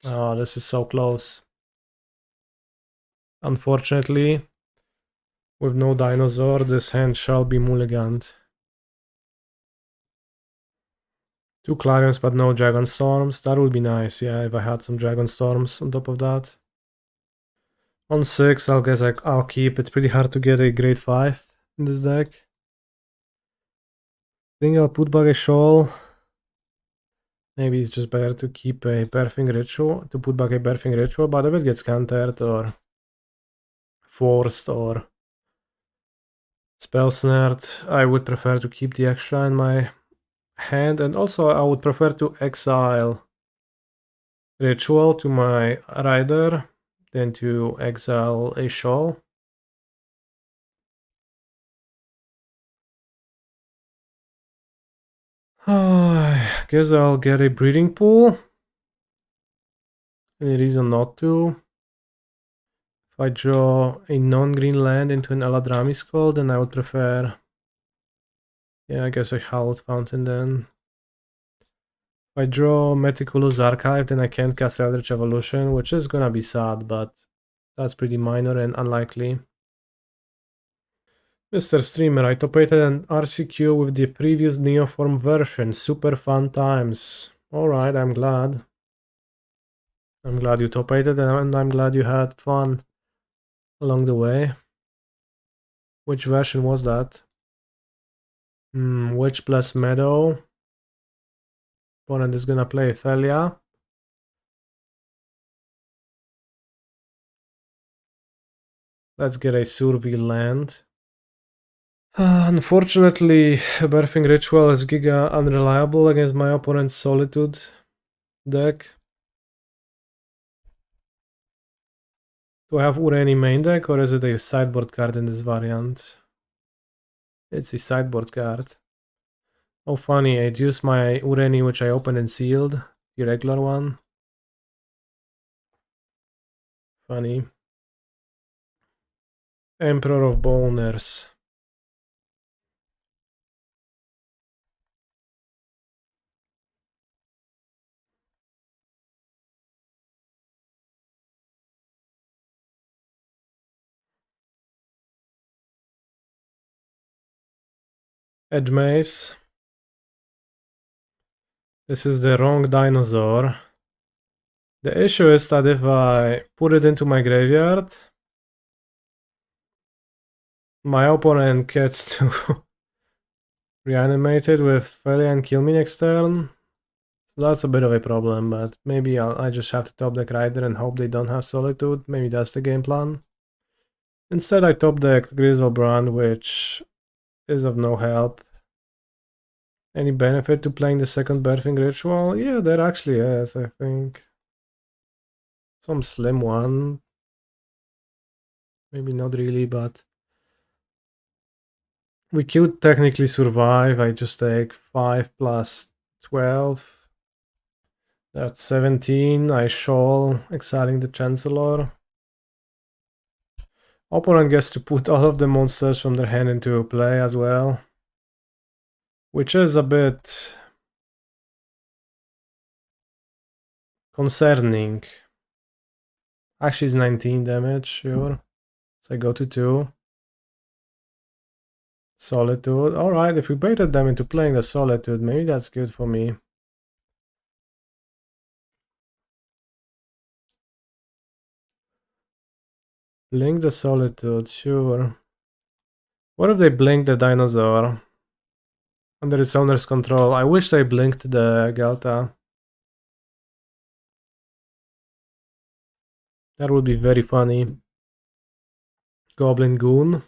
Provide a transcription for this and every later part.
Oh, this is so close. Unfortunately, with no dinosaur, this hand shall be mulliganed. 2 Clarions but no Dragon Storms. That would be nice, yeah, if I had some Dragon Storms on top of that. On 6, I guess I'll keep. It's pretty hard to get a grade 5 in this deck. I think I'll put back a Shoal. Maybe it's just better to keep a Birthing Ritual, to put back a Birthing Ritual, but if it gets countered or forced or spell snared, I would prefer to keep the extra in my hand, and also I would prefer to exile Ritual to my Rider than to exile a Shoal. I guess I'll get a Breeding Pool. Any reason not to? If I draw a non-green land into an Eladamri Skull, then I would prefer... Yeah, I guess a Hallowed Fountain then. If I draw Meticulous Archive, then I can't cast Eldritch Evolution, which is gonna be sad, but that's pretty minor and unlikely. Mr. Streamer, I top-rated an RCQ with the previous Neoform version. Super fun times. Alright, I'm glad. I'm glad you top-rated and I'm glad you had fun along the way. Which version was that? Witch plus Meadow. Opponent is gonna play Thalia. Let's get a Survey land. Unfortunately, Birthing Ritual is giga unreliable against my opponent's Solitude deck. Do I have Ureni main deck or is it a sideboard card in this variant? It's a sideboard card. Oh funny, I'd use my Ureni which I opened and sealed, the regular one. Funny. Emperor of Boners. Hedge Maze. This is the wrong dinosaur. The issue is that if I put it into my graveyard, my opponent gets to reanimate it with Thalia and kill me next turn. So that's a bit of a problem, but maybe I just have to top deck Rider and hope they don't have Solitude. Maybe that's the game plan. Instead I top decked Griselbrand, which is of no help. Any benefit to playing the second Birthing Ritual? Yeah, there actually is, I think. Some slim one. Maybe not really, but... We could technically survive. I just take 5 plus 12. That's 17. I Shoal, exiling the Chancellor. Opponent gets to put all of the monsters from their hand into play as well. Which is a bit concerning. Actually, it's 19 damage, sure. So I go to 2. Solitude. Alright, if we baited them into playing the Solitude, maybe that's good for me. Blink the Solitude, sure. What if they blink the dinosaur? Under its owner's control. I wish they blinked the Ghalta. That would be very funny. Goblin Goon.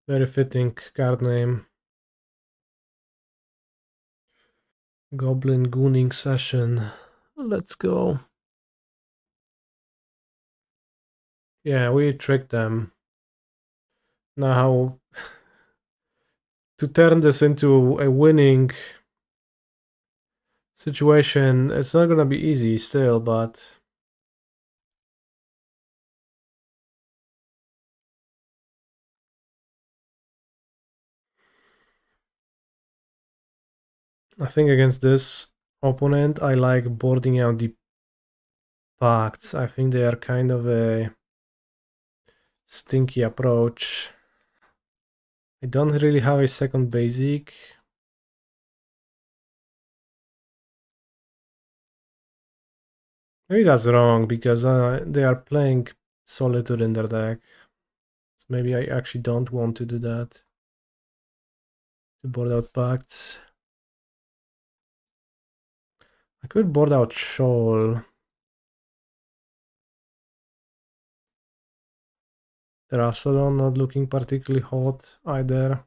Very fitting card name. Goblin Gooning session. Let's go. Yeah, we tricked them. Now, to turn this into a winning situation, it's not gonna be easy still, but... I think against this opponent, I like boarding out the Pacts. I think they are kind of a stinky approach. I don't really have a second basic. Maybe that's wrong, because they are playing Solitude in their deck. So maybe I actually don't want to do that. To board out Pacts. I could board out Shoal. Terastodon not looking particularly hot either.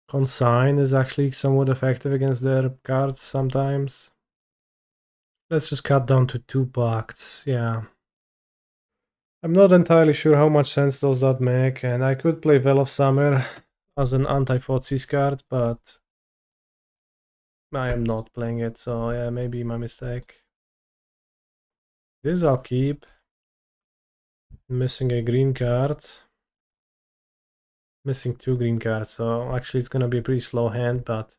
Consign is actually somewhat effective against their cards sometimes. Let's just cut down to 2 Pacts, yeah. I'm not entirely sure how much sense does that make, and I could play Veil of Summer as an anti-Thoughtseize card, but I am not playing it, so yeah, maybe my mistake. This I'll keep. Missing a green card. Missing 2 green cards, so actually it's gonna be a pretty slow hand, but...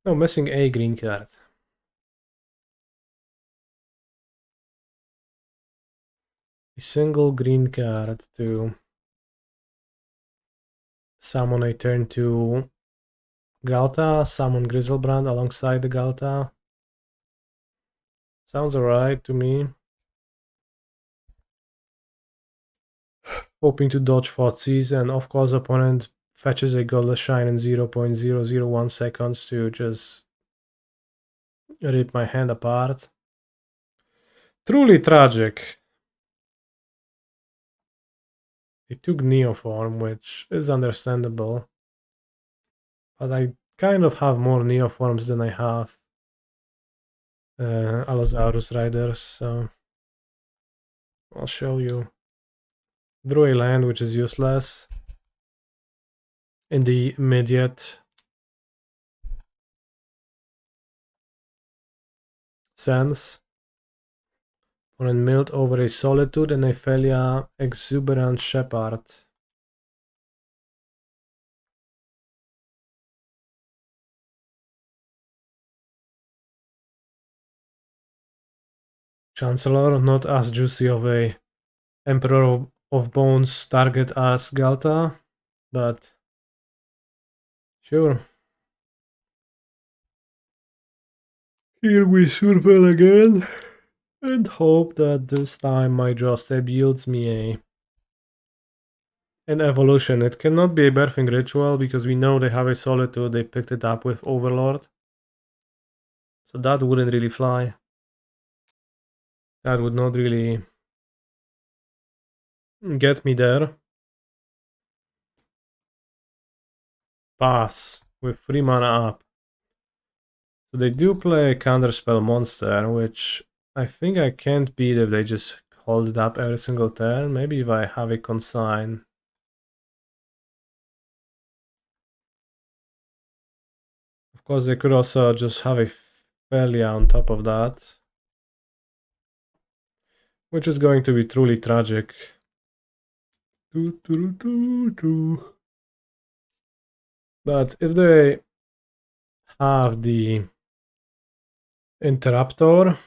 No, missing a green card. A single green card to summon a turn 2 Ghalta, summon Griselbrand alongside the Ghalta. Sounds alright to me. Hoping to dodge Thoughtseize, and of course opponent fetches a Godless Shine in 0.001 seconds to just rip my hand apart. Truly tragic. He took Neoform, which is understandable. But I kind of have more Neoforms than I have Allosaurus Riders, so I'll show you. Drew a land which is useless in the immediate sense. Opponent milled over a Solitude and a Felia Exuberant Shepherd. Chancellor, not as juicy of a Emperor of Bones target as Ghalta, but sure. Here we surveil again, and hope that this time my Josteb yields me an evolution. It cannot be a Birthing Ritual, because we know they have a Solitude, they picked it up with Overlord. So that wouldn't really fly. That would not really get me there. Pass with 3 mana up. So they do play a Counterspell monster, which I think I can't beat if they just hold it up every single turn. Maybe if I have a Consign. Of course, they could also just have a Felia on top of that, which is going to be truly tragic. But if they have the Interruptor,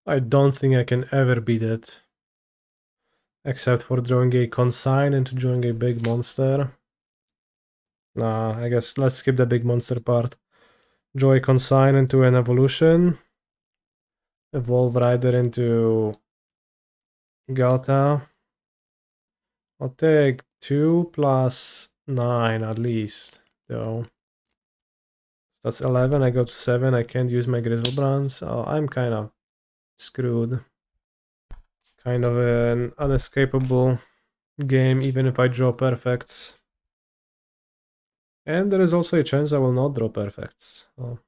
I don't think I can ever beat it. Except for drawing a Consign into drawing a big monster. Nah, I guess let's skip the big monster part. Draw a Consign into an evolution. Evolve Rider into Ghalta. I'll take 2 plus 9 at least, though. That's 11, I go to 7, I can't use my Griselbrand, so I'm kind of screwed. Kind of an unescapable game, even if I draw perfects. And there is also a chance I will not draw perfects. So.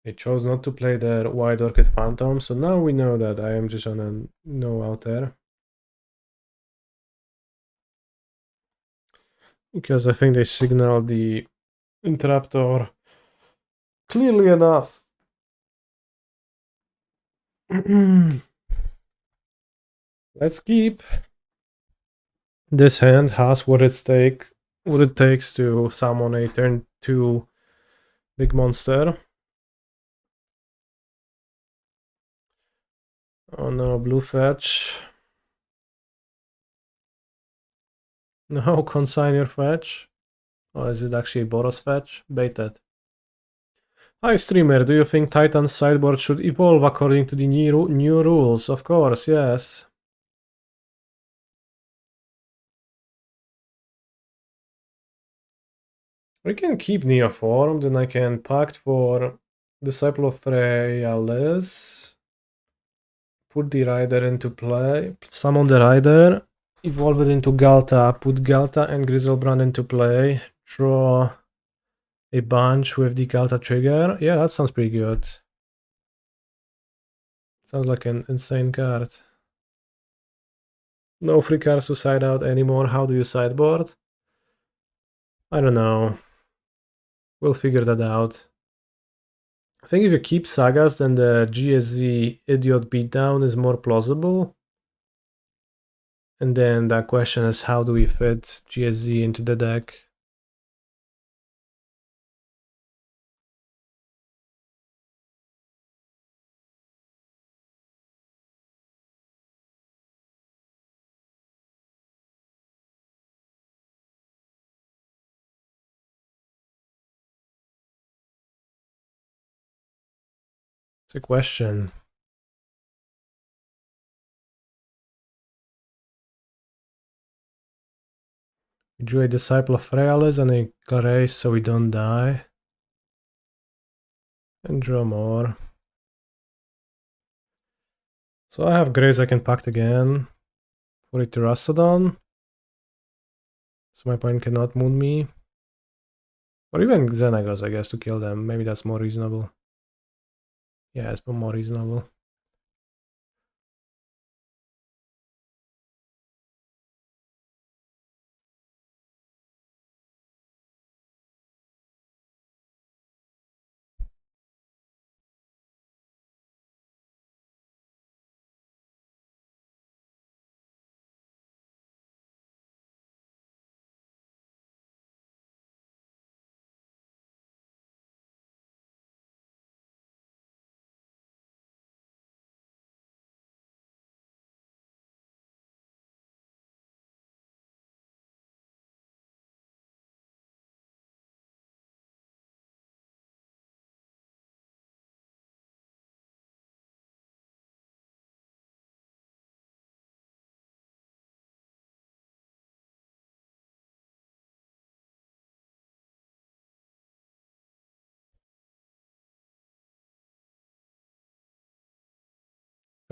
They chose not to play their White Orchid Phantom, so now we know that I am just on a no out there. Because I think they signaled the Interruptor clearly enough. Let's keep. This hand has what it takes to summon a turn 2 big monster. Oh no, blue fetch. No, consign your fetch. Or is it actually Boros fetch? Baited. Hi streamer, do you think Titan's sideboard should evolve according to the new rules? Of course, yes. We can keep Neoform, then I can pact for Disciple of Freyalise. Put the Rider into play, summon the Rider, evolve it into Ghalta, put Ghalta and Griselbrand into play, draw a bunch with the Ghalta trigger. Yeah, that sounds pretty good. Sounds like an insane card. No free cards to side out anymore. How do you sideboard? I don't know. We'll figure that out. I think if you keep sagas, then the GSZ Idiot Beatdown is more plausible. And then the question is, how do we fit GSZ into the deck? It's a question. We drew a Disciple of Freyalise and a Claret so we don't die. And draw more. So I have Grace I can pact again for a Terastodon. So my opponent cannot moon me. Or even Xenagos, I guess, to kill them. Maybe that's more reasonable. Yeah, it's more reasonable.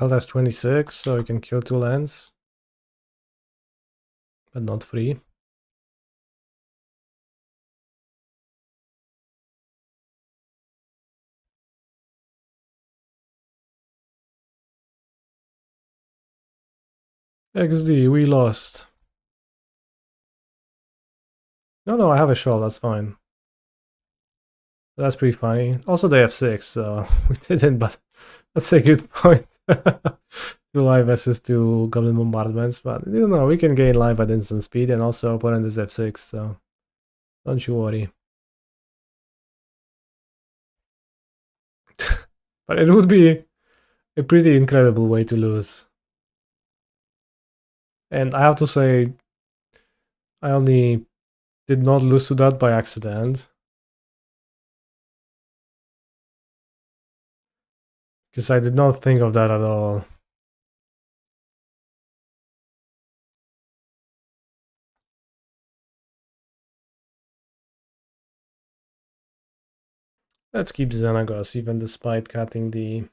Ghalta has 26, so we can kill 2 lands. But not 3. XD, we lost. No, I have a shoal, that's fine. That's pretty funny. Also, they have 6, so we didn't, but that's a good point. 2 live versus 2 goblin bombardments, but you know, we can gain life at instant speed, and also opponent is F6, so don't you worry. But it would be a pretty incredible way to lose. And I have to say, I only did not lose to that by accident. Because I did not think of that at all. Let's keep Xenagos, even despite cutting the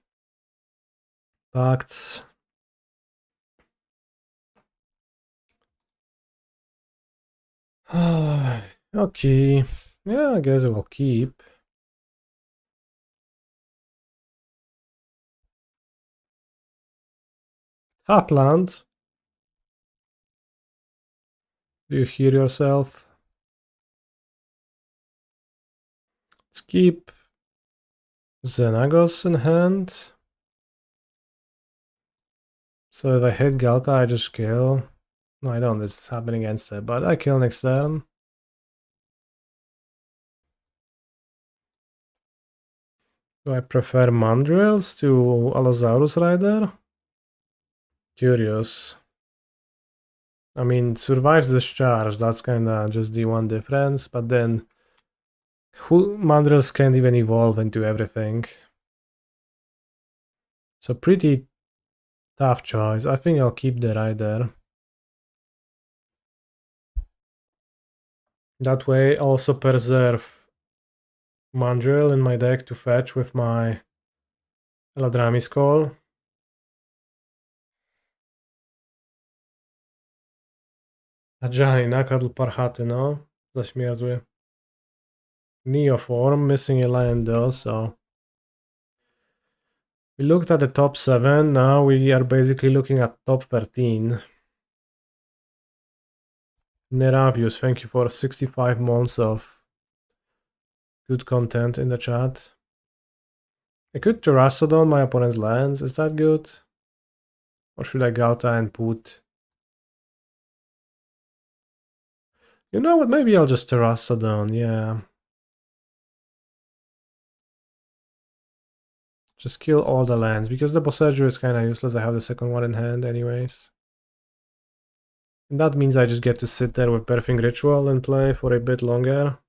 pacts. Okay. Yeah, I guess I will keep. Tapland. Do you hear yourself? Let's keep Xenagos in hand. So if I hit Ghalta, I just kill. No, I don't. This is happening against it, but I kill next turn. Do I prefer Mandrills to Allosaurus Rider? Curious. I mean, survives discharge, that's kinda just the one difference, but then Mandrills can't even evolve into everything. So pretty tough choice. I think I'll keep the Rider. That way also preserve Mandrill in my deck to fetch with my Eladamri Skull. Ajani, nakadl parchaty, no. Zaśmierdły. Neoform, missing a lion though, so... We looked at the top 7, now we are basically looking at top 13. Neravius, thank you for 65 months of good content in the chat. I could Terastodon my opponent's lands, is that good? Or should I Ghalta and put... You know what, maybe I'll just Terastodon, yeah. Just kill all the lands, because the Boseiju is kinda useless, I have the second one in hand anyways. And that means I just get to sit there with Birthing Ritual and play for a bit longer.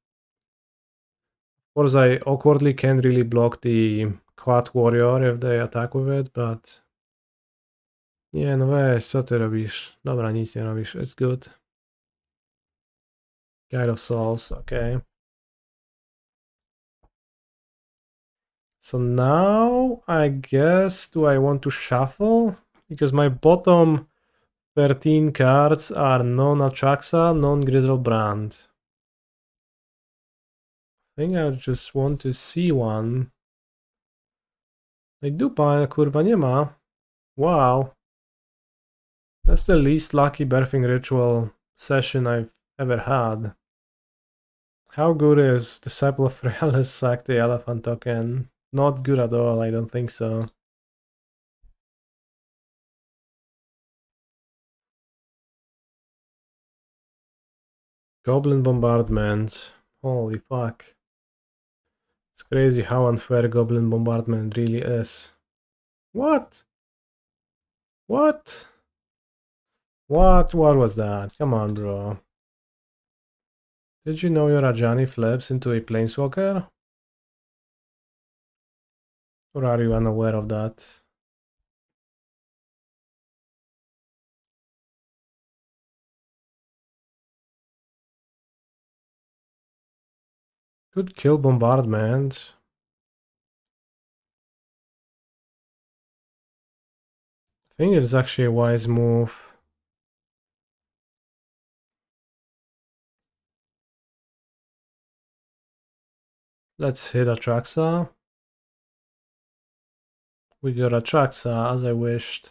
Of course I awkwardly can't really block the Quad Warrior if they attack with it, but... Nie, no weź, co ty robisz? Dobra, nic nie robisz, it's good. Guide of Souls, okay. So now, I guess, do I want to shuffle? Because my bottom 13 cards are non-Atraxa, non-Griselbrand. I think I just want to see one. No i dupa, kurwa, nie ma. Wow. That's the least lucky Birthing Ritual session I've ever had. How good is Disciple of Freyalise sack the elephant token? Not good at all, I don't think so. Goblin Bombardment. Holy fuck. It's crazy how unfair Goblin Bombardment really is. What? What? What was that? Come on, bro. Did you know your Ajani flips into a Planeswalker? Or are you unaware of that? Could kill Bombardment. I think it is actually a wise move. Let's hit Atraxa. We got Atraxa as I wished.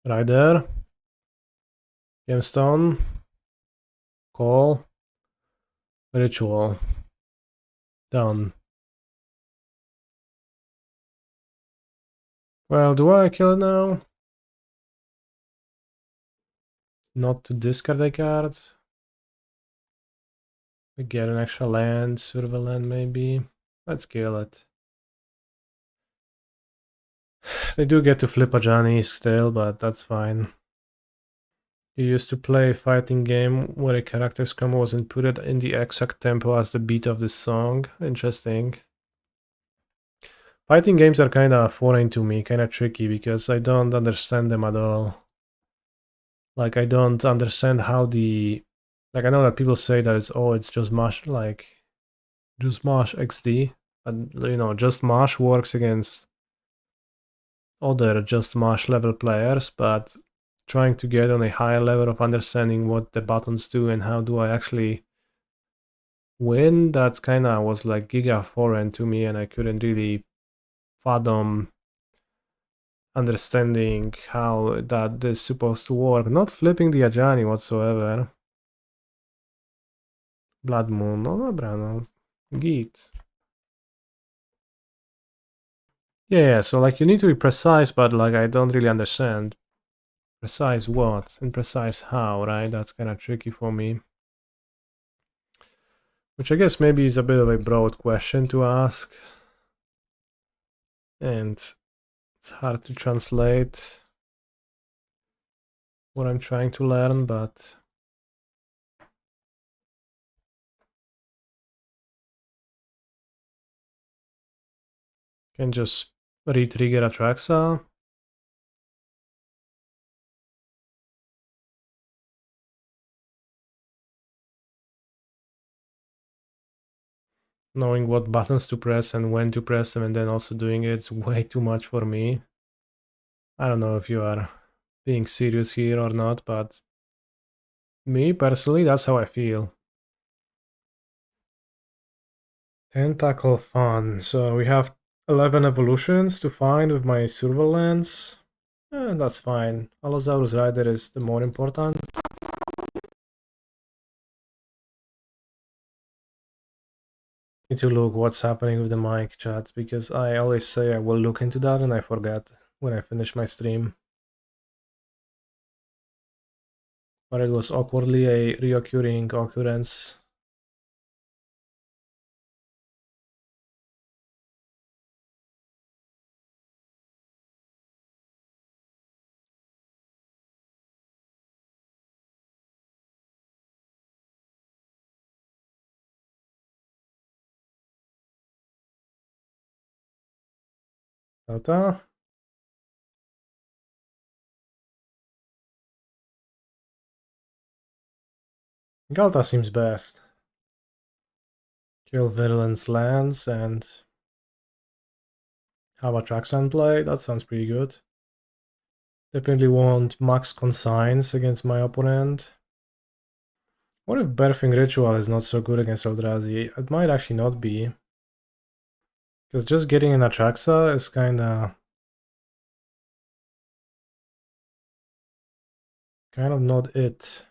Rider. Gemstone. Call. Ritual. Done. Well, do I kill it now? Not to discard a card. We get an extra land, silver land maybe. Let's kill it. They do get to flip a Johnny still, but that's fine. You used to play a fighting game where a character's combo was inputted in the exact tempo as the beat of the song. Interesting. Fighting games are kinda foreign to me, kinda tricky, because I don't understand them at all. Like, I don't understand how the... Like, I know that people say that it's just Mash, like... Just Mash XD. And, you know, just Mash works against other just Mash level players, but trying to get on a higher level of understanding what the buttons do and how do I actually win, that kinda was like giga foreign to me, and I couldn't really fathom understanding how that is supposed to work. Not flipping the Ajani whatsoever. Blood Moon, no dobra, no. Git. Yeah, so like you need to be precise, but like I don't really understand. Precise what? And precise how, right? That's kind of tricky for me. Which I guess maybe is a bit of a broad question to ask. And it's hard to translate what I'm trying to learn, but can just re-trigger Atraxa. Knowing what buttons to press and when to press them and then also doing it's way too much for me. I don't know if you are being serious here or not, but me personally, that's how I feel. Tentacle Fun. So we have 11 evolutions to find with my survival lens. That's fine. Allosaurus Rider is the more important. Need to look what's happening with the mic chat because I always say I will look into that and I forget when I finish my stream. But it was awkwardly a reoccurring occurrence. Ghalta? Ghalta seems best. Kill Virulence lands and have Atraxa in play. That sounds pretty good. Definitely want max consigns against my opponent. What if Birthing Ritual is not so good against Eldrazi? It might actually not be. Because just getting an Atraxa is kinda not it.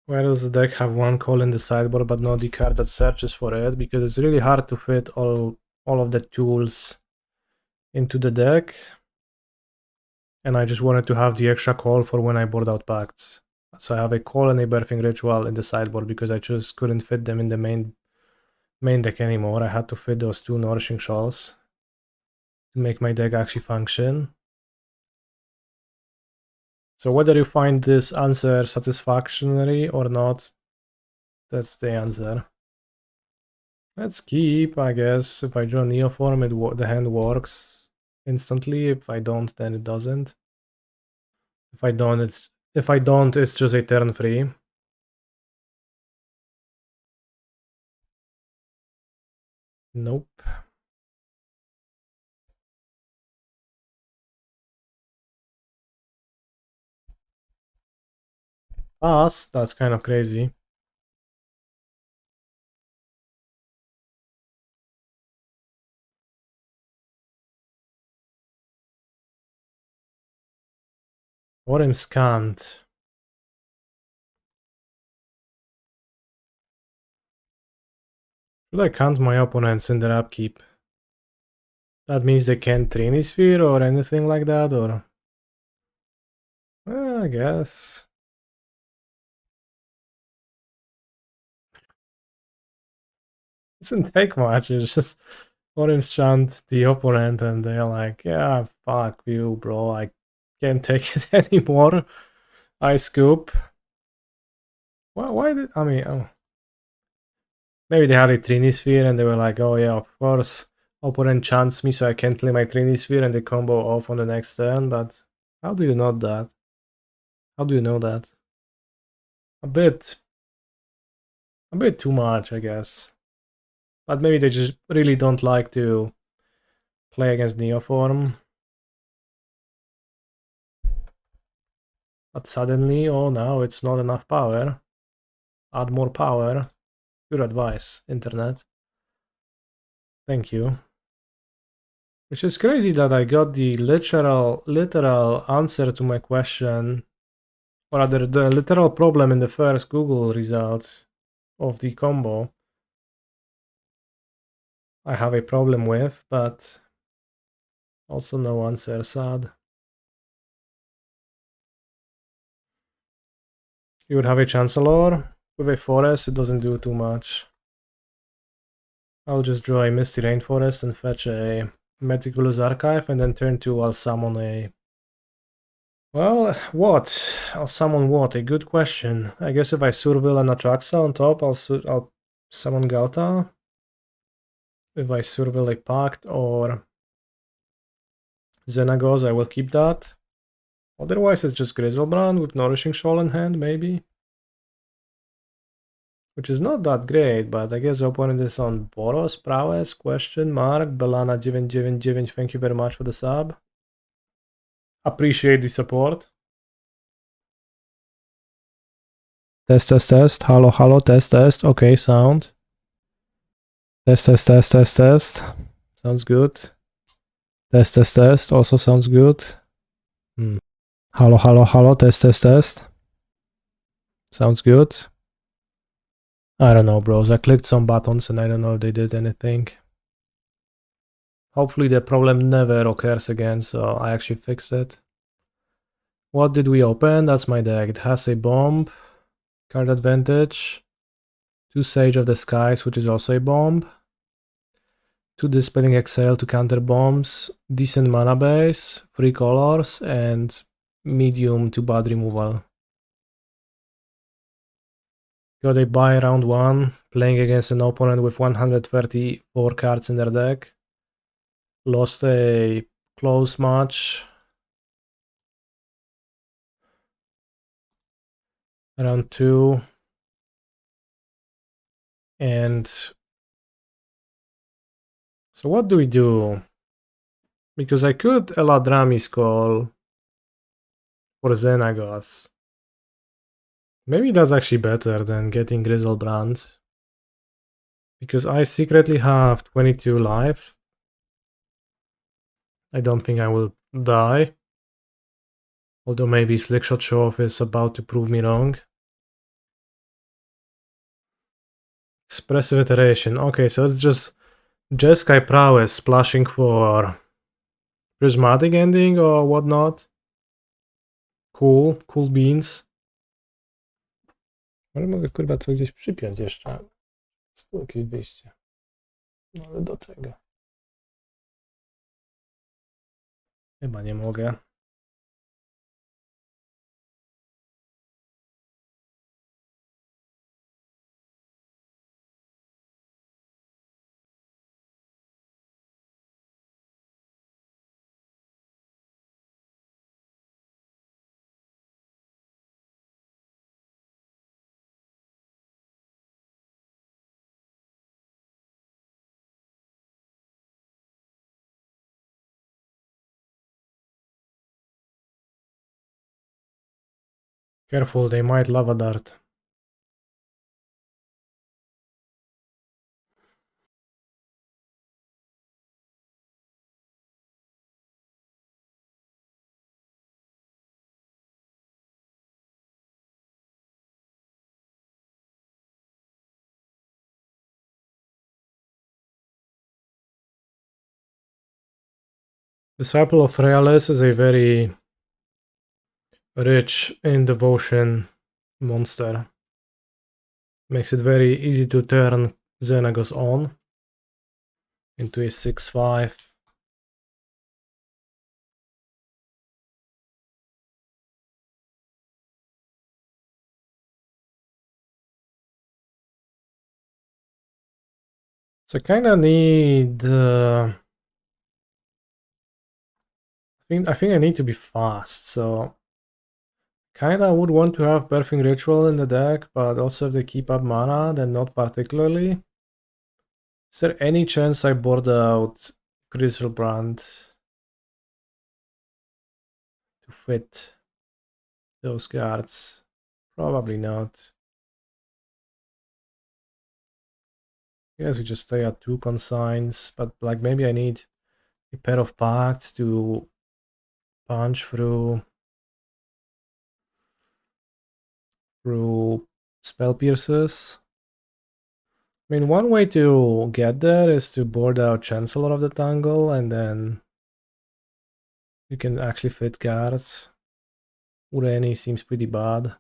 Why does the deck have one call in the sideboard but not the card that searches for it? Because it's really hard to fit all of the tools into the deck. And I just wanted to have the extra call for when I board out pacts. So I have a call and a Birthing Ritual in the sideboard because I just couldn't fit them in the main deck anymore. I had to fit those two Nourishing Shoals to make my deck actually function. So whether you find this answer satisfactory or not, that's the answer. Let's keep, I guess. If I draw Neoform, the hand works instantly. If I don't, then it doesn't. If I don't, it's just a turn free. Nope. Pass, that's kind of crazy. Orim scanned. Should I count my opponents in their upkeep? That means they can't Trinisphere or anything like that, or... I guess. It doesn't take much, it's just... Orim's chant the opponent and they're like, yeah, fuck you, bro, I can't take it anymore. I scoop. Why did... I mean... Oh. Maybe they had a Trinisphere and they were like, oh yeah, of course, opponent chants me so I can't play my Trinisphere and they combo off on the next turn, but how do you know that? How do you know that? A bit too much, I guess. But maybe they just really don't like to play against Neoform. But suddenly, oh now it's not enough power. Add more power. Good advice, internet. Thank you. Which is crazy that I got the literal answer to my question or rather the literal problem in the first Google results of the combo I have a problem with, but also no answer, sad. You would have a Chancellor. With a Forest, it doesn't do too much. I'll just draw a Misty Rainforest and fetch a Meticulous Archive, and then turn 2 I'll summon a... Well, what? I'll summon what? A good question. I guess if I Surveil an Atraxa on top, I'll summon Ghalta. If I Surveil a Pact or Xenagos, I will keep that. Otherwise, it's just Griselbrand with Nourishing Shoal in hand, maybe. Which is not that great, but I guess the opponent is on Boros, Prowess, question mark, Belana 999, thank you very much for the sub. Appreciate the support. Test, test, test, hello, hello, test, test, okay, sound. Test, test, test, test, test, sounds good. Test, test, test, also sounds good. Hello, hello, hello, test, test, test. Sounds good. I don't know, bros. I clicked some buttons and I don't know if they did anything. Hopefully the problem never occurs again, so I actually fixed it. What did we open? That's my deck. It has a bomb, card advantage, 2 Sage of the Skies, which is also a bomb, 2 Dispelling Exhale to counter bombs, decent mana base, 3 colors, and medium to bad removal. Got a buy round 1, playing against an opponent with 134 cards in their deck. Lost a close match. Round 2. And so what do we do? Because I could Eladamri's call for Xenagos. Maybe that's actually better than getting Griselbrand. Because I secretly have 22 life. I don't think I will die. Although maybe Slickshot Show-Off is about to prove me wrong. Expressive Iteration. Okay, so it's just Jeskai Prowess splashing for Prismatic Ending or whatnot. Cool, cool beans. Ale mogę kurwa co gdzieś przypiąć jeszcze. Jest tu jakieś wyjście. No ale do czego? Chyba nie mogę. Careful, they might lava dart. Disciple of Freyalise is a very rich in devotion monster. Makes it very easy to turn Xenagos on into a 6/5. So I kind of need. I think I need to be fast. So kind of would want to have Birthing Ritual in the deck, but also if they keep up mana, then not particularly. Is there any chance I board out Griselbrand to fit those cards? Probably not. I guess we just stay at 2 consigns, but like maybe I need a pair of pacts to punch through through spell pierces. I mean, one way to get there is to board out Chancellor of the Tangle, and then you can actually fit cards. Ureni seems pretty bad.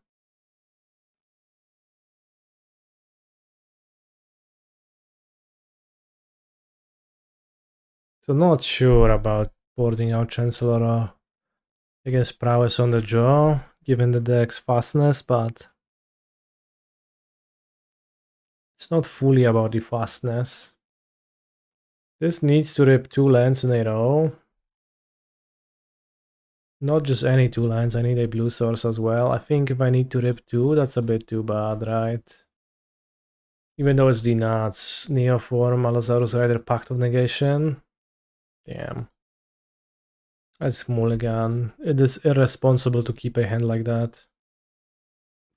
So not sure about boarding out Chancellor against Prowess on the draw, given the deck's fastness, but it's not fully about the fastness. This needs to rip 2 lands in a row. Not just any 2 lands, I need a blue source as well. I think if I need to rip 2, that's a bit too bad, right? Even though it's the nuts. Neoform, Allosaurus Rider, Pact of Negation. Damn. That's mulligan. It is irresponsible to keep a hand like that.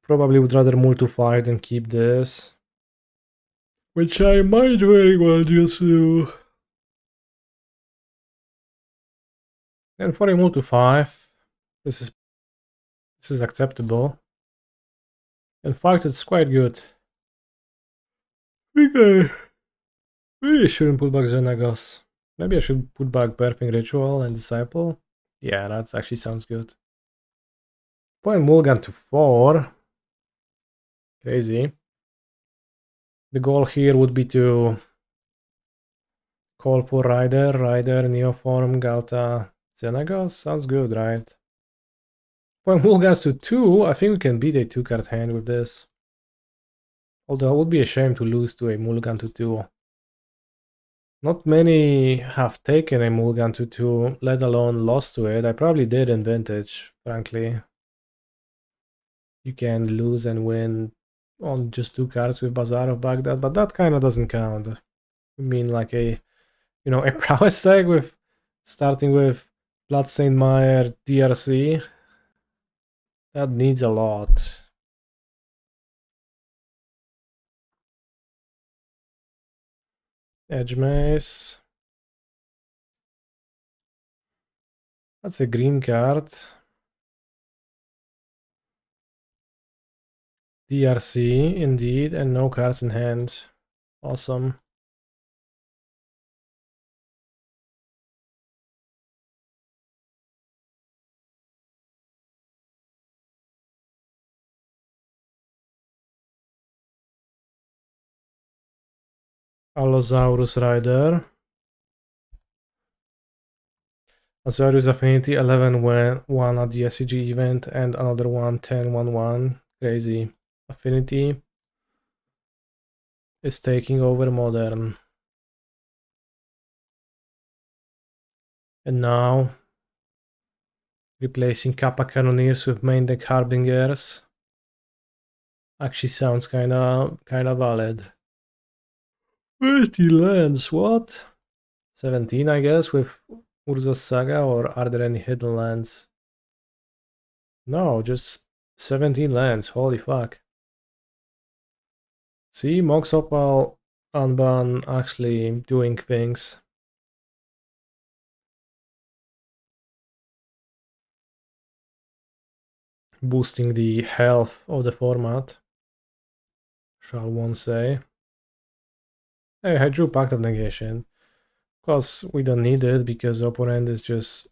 Probably would rather mull to 5 than keep this. Which I might very well just do. And for a mull to 5, this is acceptable. In fact, it's quite good. Okay. Maybe I shouldn't put back Xenagos. Maybe I should put back Birthing Ritual and Disciple. Yeah, that actually sounds good. Point mulligan to 4. Crazy. The goal here would be to call for Rider, Neoform, Ghalta, Xenagos. Sounds good, right? Point mulligans to 2. I think we can beat a 2-card hand with this. Although it would be a shame to lose to a mulligan to 2. Not many have taken a mulligan to 2, let alone lost to it. I probably did in Vintage, frankly. You can lose and win on just 2 cards with Bazaar of Baghdad, but that kind of doesn't count. I mean, like a prowess deck with starting with Bloodstained Mire, DRC. That needs a lot. Hedge Maze. That's a green card. DRC, indeed, and no cards in hand. Awesome. Allosaurus Rider. Allosaurus Affinity 11-1 at the SCG event, and another one 10-1-1. Crazy. Affinity is taking over Modern. And now replacing Kappa Cannoneers with main deck Harbingers actually sounds kinda valid. 30 lands, what? 17, I guess, with Urza's Saga, or are there any hidden lands? No, just 17 lands, holy fuck. See, Mox Opal Unban actually doing things. Boosting the health of the format, shall one say. Hey, I drew Pact of Negation. Of course, we don't need it because the opponent is just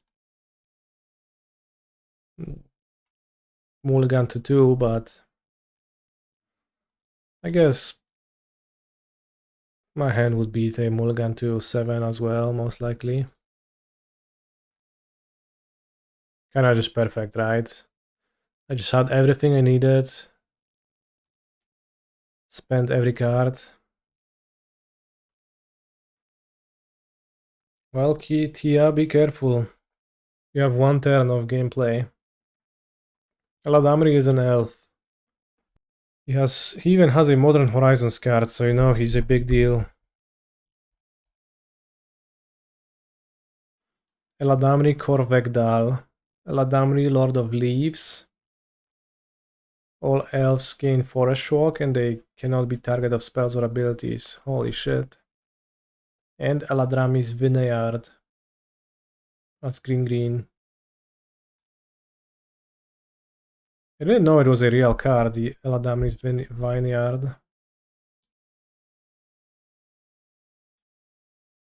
mulligan to 2, but I guess my hand would beat a mulligan to 7 as well, most likely. Kinda just perfect, right? I just had everything I needed. Spent every card. Well, Tia, be careful. You have 1 turn of gameplay. Eladamri is an elf. He even has a Modern Horizons card, so you know he's a big deal. Eladamri Korvegdal. Eladamri Lord of Leaves. All elves gain Forest Walk and they cannot be target of spells or abilities. Holy shit. And Eladrami's Vineyard. That's green. I didn't know it was a real card, the Eladamri's Vineyard.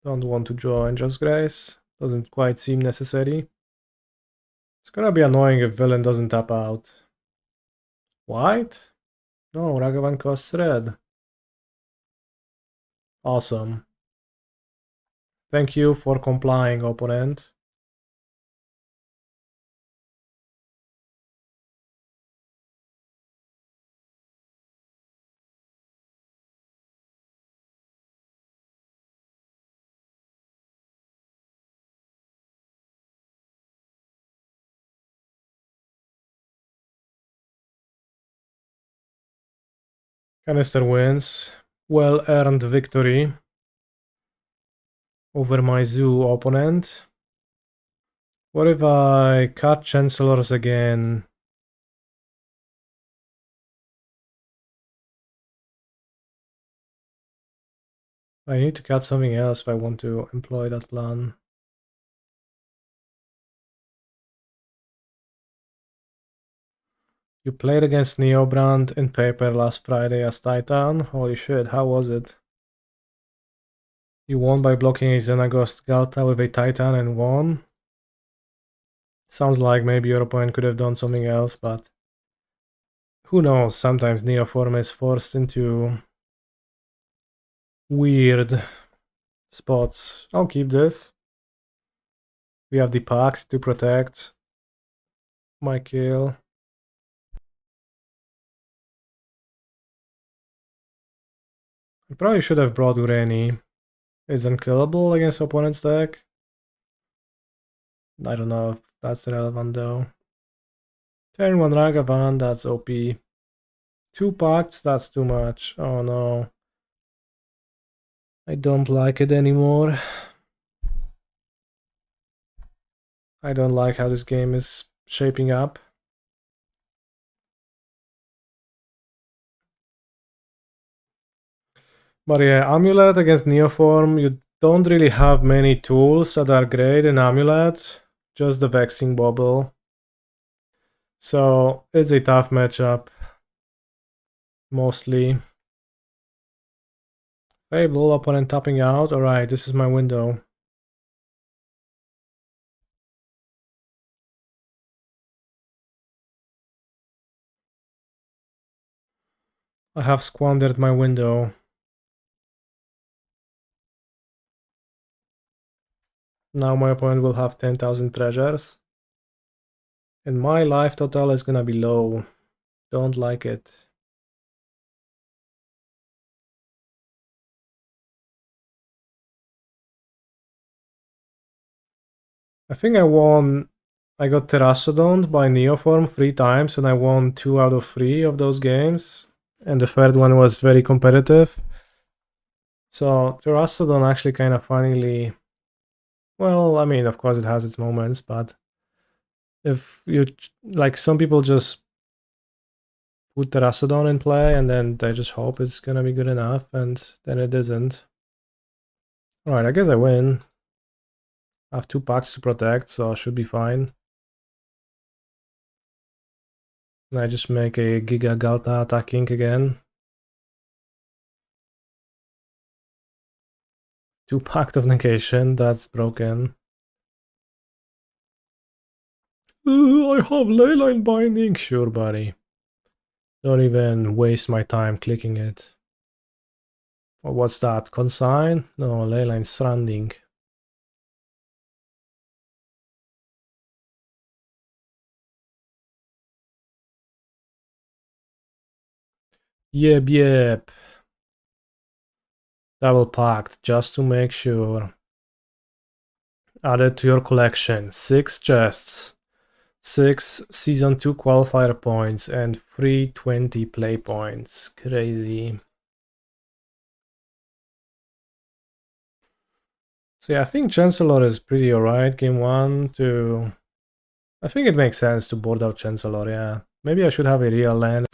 Don't want to draw Angel's Grace. Doesn't quite seem necessary. It's gonna be annoying if villain doesn't tap out. White? No, Ragavan costs red. Awesome. Thank you for complying, opponent. Canister wins. Well-earned victory over my zoo opponent. What if I cut Chancellors again? I need to cut something else if I want to employ that plan. You played against Neoform in paper last Friday as Titan? Holy shit, how was it? You won by blocking a Xenagos Ghalta with a Titan and won? Sounds like maybe your opponent could have done something else, but who knows, sometimes Neoform is forced into weird spots. I'll keep this. We have the Pact to protect my kill. I probably should have brought Ureni. Is unkillable against opponent's deck. I don't know if that's relevant though. Turn 1 Ragavan, that's OP. 2 Pacts, that's too much. Oh no. I don't like it anymore. I don't like how this game is shaping up. But yeah, Amulet against Neoform, you don't really have many tools that are great in Amulet. Just the Vexing Bubble. So it's a tough matchup. Mostly. Fable, opponent tapping out. Alright, this is my window. I have squandered my window. Now my opponent will have 10,000 treasures. And my life total is gonna be low. Don't like it. I think I got Terastodon by Neoform 3 times and I won 2 out of 3 of those games. And the third one was very competitive. So Terastodon actually kind of finally... Well, I mean, of course it has its moments, but... If you... Like, some people just put Terastodon in play and then they just hope it's gonna be good enough, and then it isn't. Alright, I guess I win. I have 2 packs to protect, so I should be fine. And I just make a Giga Ghalta attacking again. 2 Pact of Negation, that's broken. I have Leyline Binding, sure buddy. Don't even waste my time clicking it. Oh, what's that? Consign? No, Leyline Stranding. Yep, yep. Double Pact, just to make sure. Add it to your collection. 6 chests. 6 Season 2 qualifier points and 320 play points. Crazy. So yeah, I think Chancellor is pretty alright. Game 1 to... I think it makes sense to board out Chancellor, yeah. Maybe I should have a real land.